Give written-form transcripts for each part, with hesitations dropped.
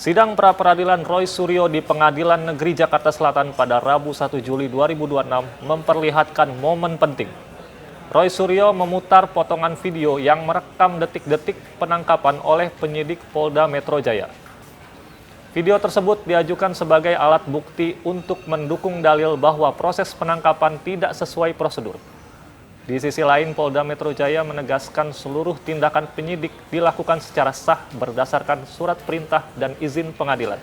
Sidang pra-peradilan Roy Suryo di Pengadilan Negeri Jakarta Selatan pada Rabu 1 Juli 2026 memperlihatkan momen penting. Roy Suryo memutar potongan video yang merekam detik-detik penangkapan oleh penyidik Polda Metro Jaya. Video tersebut diajukan sebagai alat bukti untuk mendukung dalil bahwa proses penangkapan tidak sesuai prosedur. Di sisi lain, Polda Metro Jaya menegaskan seluruh tindakan penyidik dilakukan secara sah berdasarkan surat perintah dan izin pengadilan.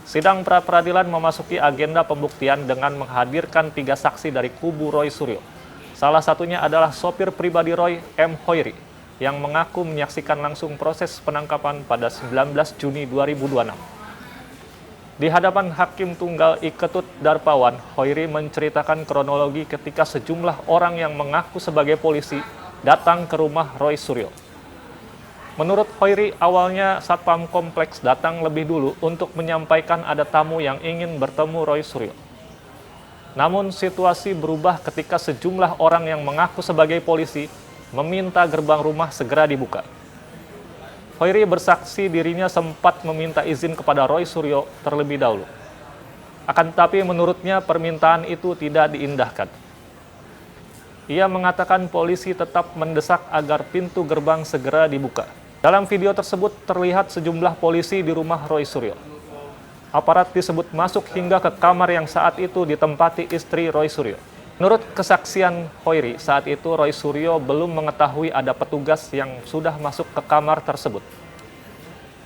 Sidang pra-peradilan memasuki agenda pembuktian dengan menghadirkan 3 saksi dari kubu Roy Suryo. Salah satunya adalah sopir pribadi Roy, M. Hoiri, yang mengaku menyaksikan langsung proses penangkapan pada 19 Juni 2026. Di hadapan Hakim Tunggal Iketut Darpawan, Hoiri menceritakan kronologi ketika sejumlah orang yang mengaku sebagai polisi datang ke rumah Roy Suryo. Menurut Hoiri, awalnya Satpam Kompleks datang lebih dulu untuk menyampaikan ada tamu yang ingin bertemu Roy Suryo. Namun situasi berubah ketika sejumlah orang yang mengaku sebagai polisi meminta gerbang rumah segera dibuka. Hoiri bersaksi dirinya sempat meminta izin kepada Roy Suryo terlebih dahulu. Akan tetapi menurutnya permintaan itu tidak diindahkan. Ia mengatakan polisi tetap mendesak agar pintu gerbang segera dibuka. Dalam video tersebut terlihat sejumlah polisi di rumah Roy Suryo. Aparat disebut masuk hingga ke kamar yang saat itu ditempati istri Roy Suryo. Menurut kesaksian Hoiri, saat itu Roy Suryo belum mengetahui ada petugas yang sudah masuk ke kamar tersebut.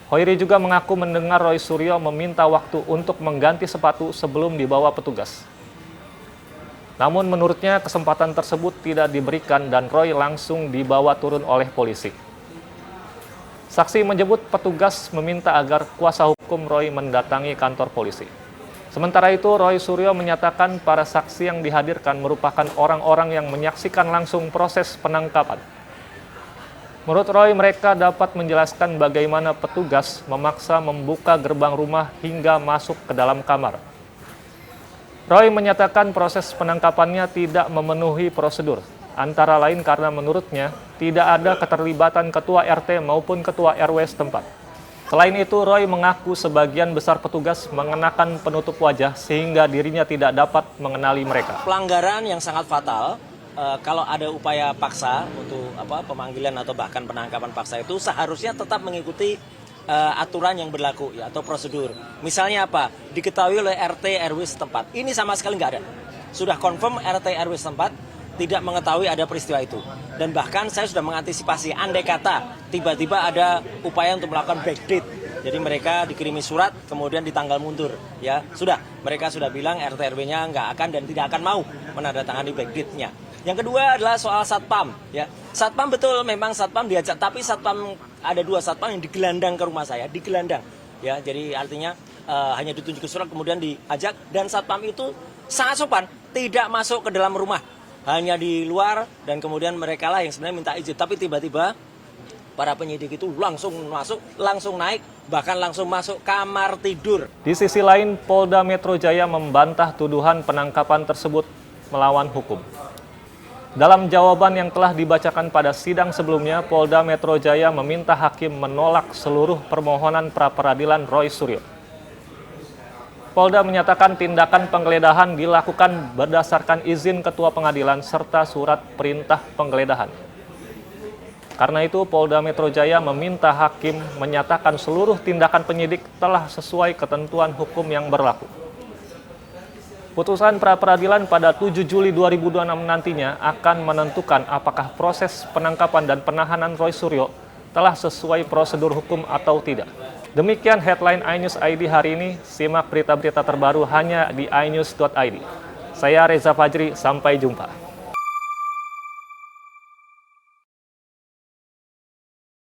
Hoiri juga mengaku mendengar Roy Suryo meminta waktu untuk mengganti sepatu sebelum dibawa petugas. Namun menurutnya kesempatan tersebut tidak diberikan dan Roy langsung dibawa turun oleh polisi. Saksi menyebut petugas meminta agar kuasa hukum Roy mendatangi kantor polisi. Sementara itu, Roy Suryo menyatakan para saksi yang dihadirkan merupakan orang-orang yang menyaksikan langsung proses penangkapan. Menurut Roy, mereka dapat menjelaskan bagaimana petugas memaksa membuka gerbang rumah hingga masuk ke dalam kamar. Roy menyatakan proses penangkapannya tidak memenuhi prosedur, antara lain karena menurutnya tidak ada keterlibatan ketua RT maupun ketua RW setempat. Selain itu, Roy mengaku sebagian besar petugas mengenakan penutup wajah sehingga dirinya tidak dapat mengenali mereka. Pelanggaran yang sangat fatal, kalau ada upaya paksa untuk pemanggilan atau bahkan penangkapan paksa itu seharusnya tetap mengikuti aturan yang berlaku ya, atau prosedur. Misalnya apa? Diketahui oleh RT RW setempat. Ini sama sekali nggak ada. Sudah confirm RT RW setempat tidak mengetahui ada peristiwa itu. Dan bahkan saya sudah mengantisipasi andai kata tiba-tiba ada upaya untuk melakukan backdate. Jadi mereka dikirimi surat kemudian ditanggal mundur. Ya, sudah. Mereka sudah bilang RT RW-nya nggak akan dan tidak akan mau menandatangani backdate-nya. Yang kedua adalah soal satpam. Ya, satpam betul memang satpam diajak, tapi satpam ada 2 satpam yang digelandang ke rumah saya, digelandang. Ya, jadi artinya hanya ditunjuk surat kemudian diajak dan satpam itu sangat sopan, tidak masuk ke dalam rumah. Hanya di luar dan kemudian mereka lah yang sebenarnya minta izin. Tapi tiba-tiba para penyidik itu langsung masuk, langsung naik, bahkan langsung masuk kamar tidur. Di sisi lain, Polda Metro Jaya membantah tuduhan penangkapan tersebut melawan hukum. Dalam jawaban yang telah dibacakan pada sidang sebelumnya, Polda Metro Jaya meminta hakim menolak seluruh permohonan pra-peradilan Roy Suryo. Polda menyatakan tindakan penggeledahan dilakukan berdasarkan izin ketua pengadilan serta surat perintah penggeledahan. Karena itu, Polda Metro Jaya meminta hakim menyatakan seluruh tindakan penyidik telah sesuai ketentuan hukum yang berlaku. Putusan pra-peradilan pada 7 Juli 2026 nantinya akan menentukan apakah proses penangkapan dan penahanan Roy Suryo telah sesuai prosedur hukum atau tidak. Demikian headline iNews ID hari ini. Simak berita-berita terbaru hanya di inews.id. Saya Reza Fajri, sampai jumpa.